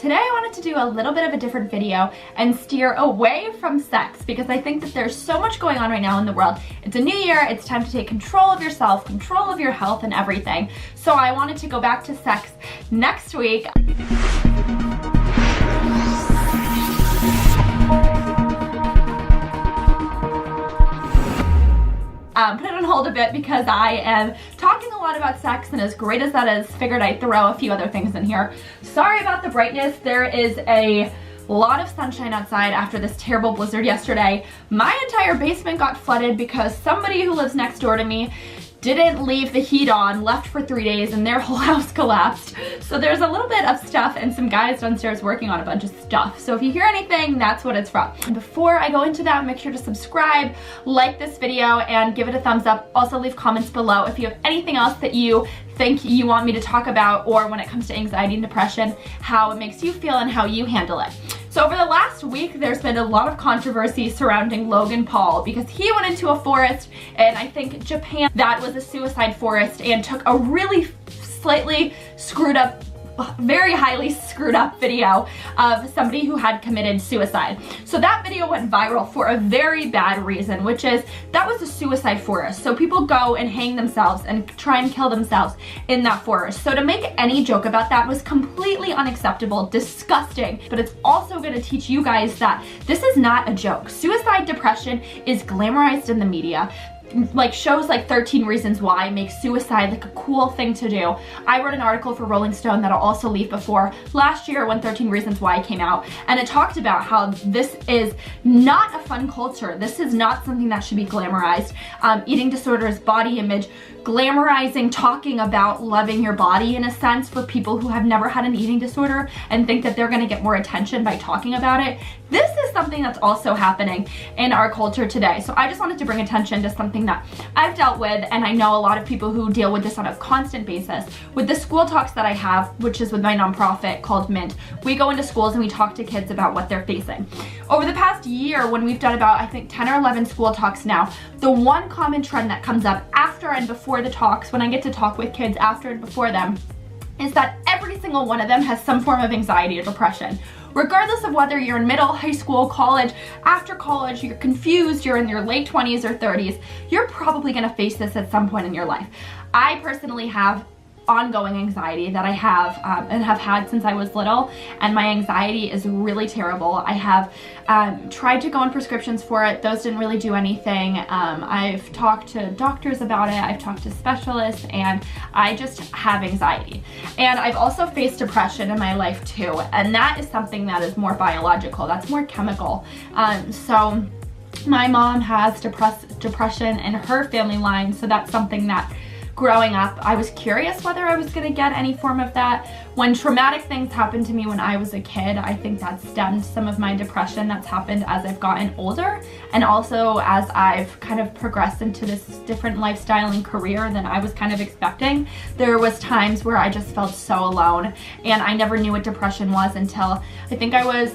Today I wanted to do a little bit of a different video and steer away from sex because I think that there's so much going on right now in the world. It's a new year, it's time to take control of yourself, control of your health and everything. So I wanted to go back to sex next week. Put it on hold a bit because I am talking a lot about sex, and as great as that is, figured I'd throw a few other things in here. Sorry about the brightness. There is a lot of sunshine outside after this terrible blizzard yesterday. My entire basement got flooded because somebody who lives next door to me didn't leave the heat on, left for 3 days, and their whole house collapsed. So there's a little bit of stuff and some guys downstairs working on a bunch of stuff. So if you hear anything, that's what it's from. And before I go into that, make sure to subscribe, like this video, and give it a thumbs up. Also leave comments below if you have anything else that you think you want me to talk about, or when it comes to anxiety and depression, how it makes you feel and how you handle it. So over the last week, there's been a lot of controversy surrounding Logan Paul because he went into a forest, and I think Japan, that was a suicide forest, and took a really slightly screwed up, very highly screwed up video of somebody who had committed suicide. So that video went viral for a very bad reason, which is that was a suicide forest. So people go and hang themselves and try and kill themselves in that forest. So to make any joke about that was completely unacceptable, disgusting, but it's also going to teach you guys that this is not a joke. Suicide depression is glamorized in the media. Like shows like 13 Reasons Why make suicide like a cool thing to do. I wrote an article for Rolling Stone that I'll also leave before last year when 13 Reasons Why came out, and it talked about how this is not a fun culture. This is not something that should be glamorized. Eating disorders, body image, glamorizing, talking about loving your body in a sense for people who have never had an eating disorder and think that they're going to get more attention by talking about it. This is something that's also happening in our culture today. So I just wanted to bring attention to something that I've dealt with, and I know a lot of people who deal with this on a constant basis. With the school talks that I have, which is with my nonprofit called Mint, we go into schools and we talk to kids about what they're facing. Over the past year, when we've done about, I think, 10 or 11 school talks now, the one common trend that comes up after and before the talks, when I get to talk with kids after and before them, is that every single one of them has some form of anxiety or depression. Regardless of whether you're in middle, high school, college, after college, you're confused, you're in your late 20s or 30s, you're probably gonna face this at some point in your life. I personally have ongoing anxiety that I have and have had since I was little, and my anxiety is really terrible. I have tried to go on prescriptions for it. Those didn't really do anything. I've talked to doctors about it, I've talked to specialists, and I just have anxiety. And I've also faced depression in my life too, and that is something that is more biological, that's more chemical. So my mom has depression in her family line, so that's something that growing up, I was curious whether I was going to get any form of that. When traumatic things happened to me when I was a kid, I think that stemmed some of my depression that's happened as I've gotten older, and also as I've kind of progressed into this different lifestyle and career than I was kind of expecting. There was times where I just felt so alone, and I never knew what depression was until I think I was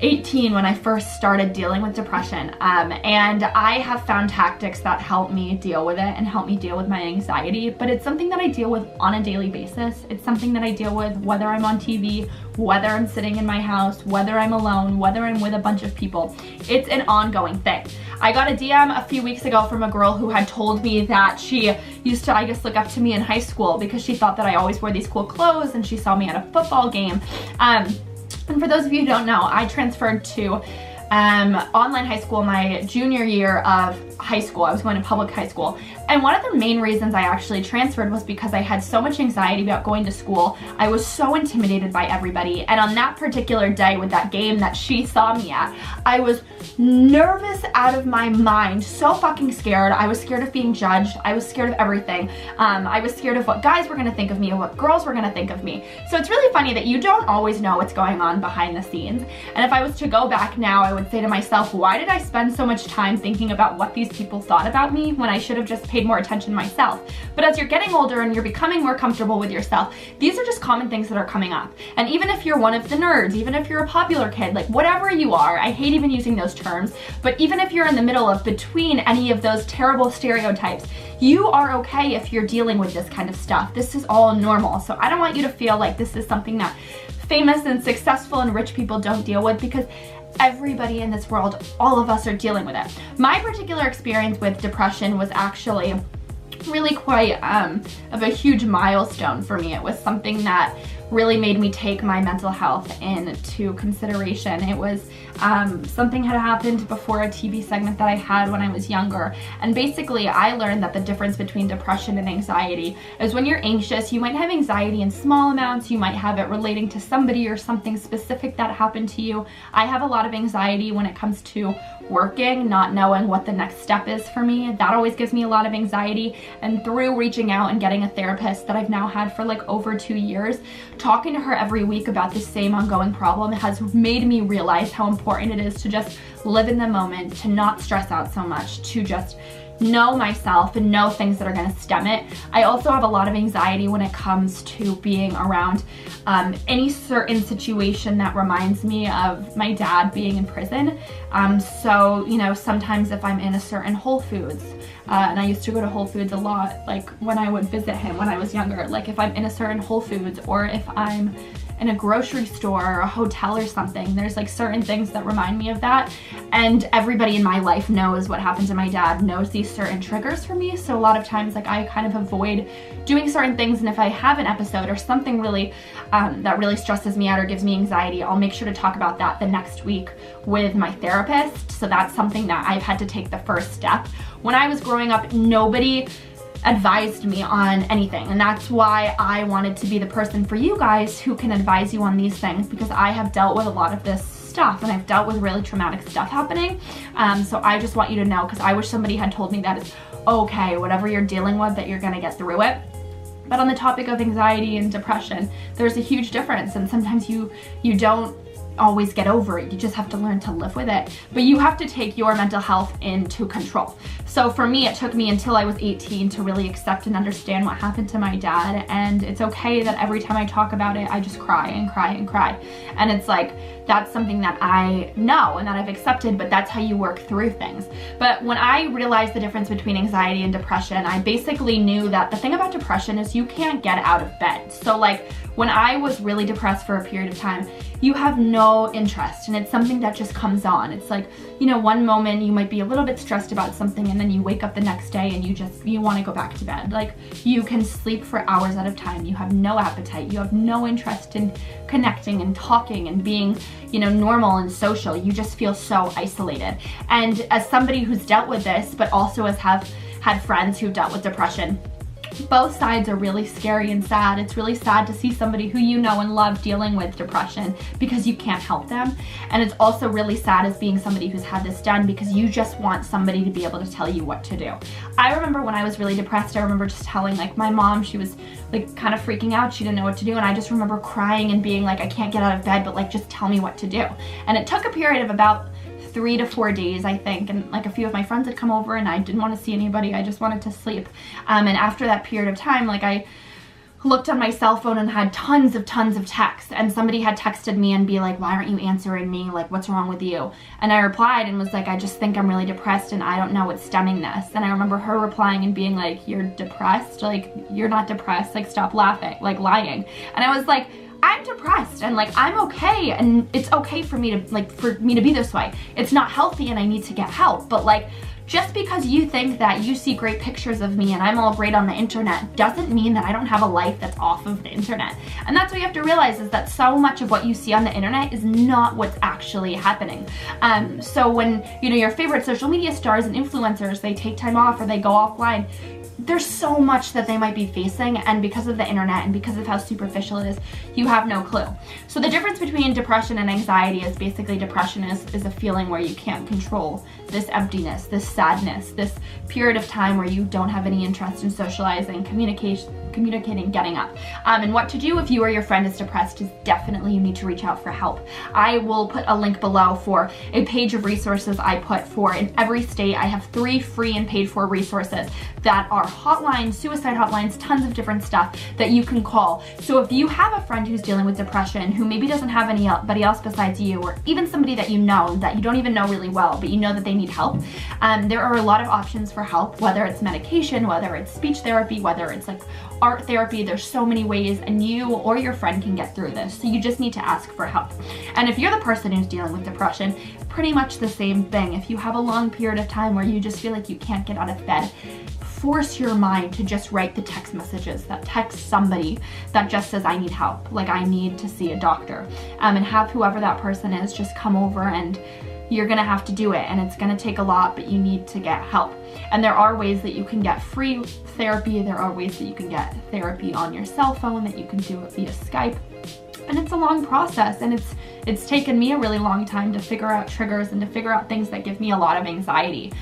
18 when I first started dealing with depression, and I have found tactics that help me deal with it and help me deal with my anxiety, but it's something that I deal with on a daily basis. It's something that I deal with whether I'm on TV, whether I'm sitting in my house, whether I'm alone, whether I'm with a bunch of people. It's an ongoing thing. I got a DM a few weeks ago from a girl who had told me that she used to, I guess, look up to me in high school because she thought that I always wore these cool clothes, and she saw me at a football game. And for those of you who don't know, I transferred to online high school my junior year of high school. I was going to public high school. And one of the main reasons I actually transferred was because I had so much anxiety about going to school. I was so intimidated by everybody. And on that particular day with that game that she saw me at, I was nervous out of my mind, so fucking scared. I was scared of being judged. I was scared of everything. I was scared of what guys were gonna think of me and what girls were gonna think of me. So it's really funny that you don't always know what's going on behind the scenes. And if I was to go back now, I would say to myself, why did I spend so much time thinking about what these these people thought about me when I should have just paid more attention to myself. But as you're getting older and you're becoming more comfortable with yourself, these are just common things that are coming up. And even if you're one of the nerds, even if you're a popular kid, like whatever you are, I hate even using those terms, but even if you're in the middle of between any of those terrible stereotypes, you are okay if you're dealing with this kind of stuff. This is all normal. So I don't want you to feel like this is something that famous and successful and rich people don't deal with, because everybody in this world, all of us are dealing with it. My particular experience with depression was actually really quite of a huge milestone for me. It was something that really made me take my mental health into consideration. It was something had happened before a TV segment that I had when I was younger, and basically I learned that the difference between depression and anxiety is when you're anxious, you might have anxiety in small amounts, you might have it relating to somebody or something specific that happened to you. I have a lot of anxiety when it comes to working, not knowing what the next step is for me. That always gives me a lot of anxiety, and through reaching out and getting a therapist that I've now had for like over 2 years, talking to her every week about the same ongoing problem has made me realize how important it is to just live in the moment, to not stress out so much, to just know myself and know things that are going to stem it. I also have a lot of anxiety when it comes to being around any certain situation that reminds me of my dad being in prison. So, you know, sometimes if I'm in a certain Whole Foods, and I used to go to Whole Foods a lot, like when I would visit him when I was younger, like if I'm in a certain Whole Foods or if I'm in a grocery store or a hotel or something, there's like certain things that remind me of that. And everybody in my life knows what happened to my dad, knows these certain triggers for me. So a lot of times, like I kind of avoid doing certain things. And if I have an episode or something really that really stresses me out or gives me anxiety, I'll make sure to talk about that the next week with my therapist. So that's something that I've had to take the first step. When I was growing up, nobody advised me on anything, and that's why I wanted to be the person for you guys who can advise you on these things, because I have dealt with a lot of this stuff and I've dealt with really traumatic stuff happening. So I just want you to know, because I wish somebody had told me that it's okay, whatever you're dealing with, that you're gonna get through it. But on the topic of anxiety and depression, there's a huge difference, and sometimes you don't always get over it. You just have to learn to live with it. But you have to take your mental health into control. So for me, it took me until I was 18 to really accept and understand what happened to my dad. And it's okay that every time I talk about it, I just cry and cry and cry. And it's like, that's something that I know and that I've accepted, but that's how you work through things. But when I realized the difference between anxiety and depression, I basically knew that the thing about depression is you can't get out of bed. So like when I was really depressed for a period of time, you have no interest, and it's something that just comes on. It's like, you know, one moment you might be a little bit stressed about something, and then you wake up the next day and you want to go back to bed. Like, you can sleep for hours at a time. You have no appetite. You have no interest in connecting and talking and being, you know, normal and social. You just feel so isolated. And as somebody who's dealt with this, but also has had friends who've dealt with depression, both sides are really scary and sad. It's really sad to see somebody who you know and love dealing with depression because you can't help them. And it's also really sad as being somebody who's had this done because you just want somebody to be able to tell you what to do. I remember when I was really depressed, I remember just telling like my mom, she was like kind of freaking out. She didn't know what to do. And I just remember crying and being like, I can't get out of bed, but like, just tell me what to do. And it took a period of about 3 to 4 days, I think, and like a few of my friends had come over and I didn't want to see anybody. I just wanted to sleep. And after that period of time, like I looked on my cell phone and had tons of texts, and somebody had texted me and be like, why aren't you answering me? Like, what's wrong with you? And I replied and was like, I just think I'm really depressed and I don't know what's stemming this. And I remember her replying and being like, you're depressed? Like, you're not depressed. Like, stop laughing, like lying. And I was like, I'm depressed and like I'm okay, and it's okay for me to be this way. It's not healthy and I need to get help. But like, just because you think that you see great pictures of me and I'm all great on the internet doesn't mean that I don't have a life that's off of the internet. And that's what you have to realize, is that so much of what you see on the internet is not what's actually happening. So when, you know, your favorite social media stars and influencers, they take time off or they go offline, there's so much that they might be facing, and because of the internet and because of how superficial it is, you have no clue. So the difference between depression and anxiety is basically depression is a feeling where you can't control this emptiness, this sadness, this period of time where you don't have any interest in socializing, communicating, getting up. And what to do if you or your friend is depressed is definitely you need to reach out for help. I will put a link below for a page of resources I put for in every state. I have 3 free and paid for resources that are hotlines, suicide hotlines, tons of different stuff that you can call. So if you have a friend who's dealing with depression, who maybe doesn't have anybody else besides you, or even somebody that you know that you don't even know really well, but you know that they need help, there are a lot of options for help, whether it's medication, whether it's speech therapy, whether it's like art therapy. There's so many ways, and you or your friend can get through this. So you just need to ask for help. And if you're the person who's dealing with depression, pretty much the same thing. If you have a long period of time where you just feel like you can't get out of bed, force your mind to just write the text messages that text somebody that just says, I need help, like I need to see a doctor, and have whoever that person is just come over, and you're gonna have to do it, and it's gonna take a lot, but you need to get help. And there are ways that you can get free therapy. There are ways that you can get therapy on your cell phone, that you can do it via Skype. And it's a long process, and it's taken me a really long time to figure out triggers and to figure out things that give me a lot of anxiety.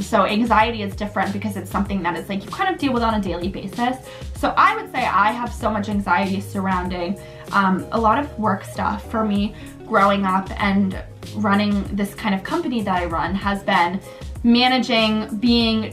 So anxiety is different because it's something that is like you kind of deal with on a daily basis. So I would say I have so much anxiety surrounding a lot of work stuff. For me, growing up and running this kind of company that I run has been managing, being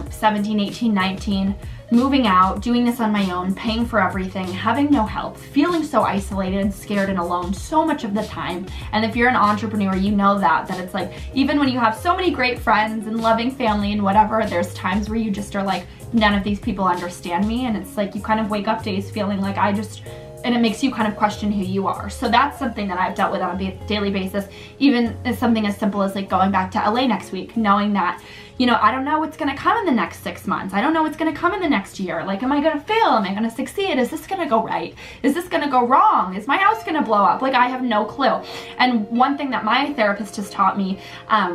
17, 18, 19, moving out, doing this on my own, paying for everything, having no help, feeling so isolated and scared and alone so much of the time. And if you're an entrepreneur, you know that it's like, even when you have so many great friends and loving family and whatever, there's times where you just are like, none of these people understand me. And it's like, you kind of wake up days feeling like and it makes you kind of question who you are. So that's something that I've dealt with on a daily basis, even as something as simple as like going back to LA next week, knowing that, I don't know what's gonna come in the next 6 months. I don't know what's gonna come in the next year. Like, am I gonna fail? Am I gonna succeed? Is this gonna go right? Is this gonna go wrong? Is my house gonna blow up? Like, I have no clue. And one thing that my therapist has taught me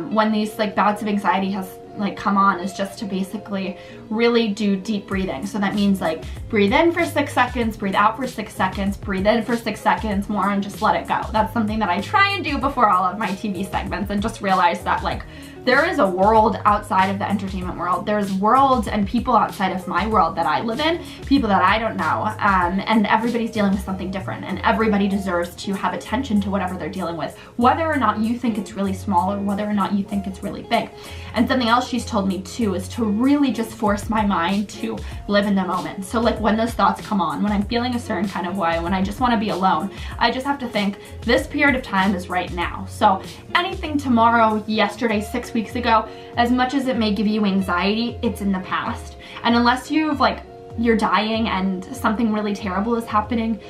when these like bouts of anxiety has like come on is just to basically really do deep breathing. So that means like breathe in for 6 seconds, breathe out for 6 seconds, breathe in for 6 seconds more, and just let it go. That's something that I try and do before all of my TV segments, and just realize that like there is a world outside of the entertainment world. There's worlds and people outside of my world that I live in, people that I don't know, and everybody's dealing with something different, and everybody deserves to have attention to whatever they're dealing with, whether or not you think it's really small or whether or not you think it's really big. And something else she's told me too is to really just force my mind to live in the moment. So like when those thoughts come on, when I'm feeling a certain kind of way, when I just want to be alone, I just have to think this period of time is right now. So anything tomorrow, yesterday, 6 weeks ago, as much as it may give you anxiety, it's in the past. And unless you're dying and something really terrible is happening,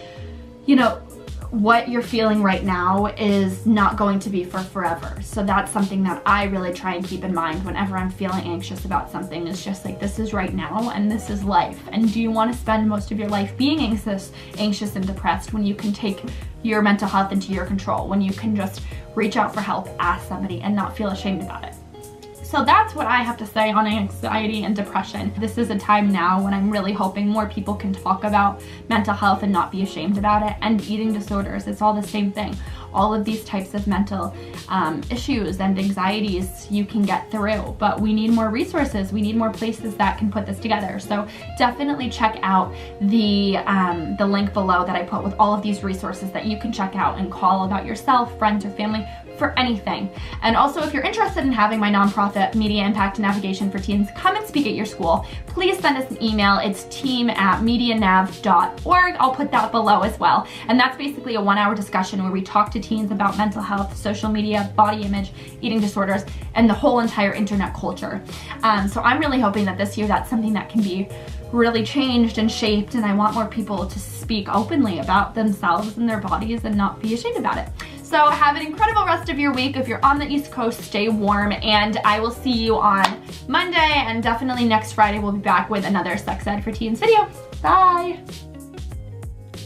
what you're feeling right now is not going to be for forever. So that's something that I really try and keep in mind whenever I'm feeling anxious about something. Is just like, this is right now and this is life. And do you want to spend most of your life being anxious and depressed when you can take your mental health into your control, when you can just reach out for help, ask somebody, and not feel ashamed about it? So that's what I have to say on anxiety and depression. This is a time now when I'm really hoping more people can talk about mental health and not be ashamed about it. And eating disorders, it's all the same thing. All of these types of mental issues and anxieties you can get through, but we need more resources. We need more places that can put this together. So definitely check out the link below that I put with all of these resources that you can check out and call about yourself, friends, or family for anything. And also, if you're interested in having my nonprofit Media Impact Navigation for Teens come and speak at your school, please send us an email. It's team@medianav.org. I'll put that below as well. And that's basically a 1-hour discussion where we talk to teens about mental health, social media, body image, eating disorders, and the whole entire internet culture. So I'm really hoping that this year that's something that can be really changed and shaped, and I want more people to speak openly about themselves and their bodies and not be ashamed about it. So have an incredible rest of your week. If you're on the East Coast, stay warm, and I will see you on Monday, and definitely next Friday we'll be back with another Sex Ed for Teens video. Bye!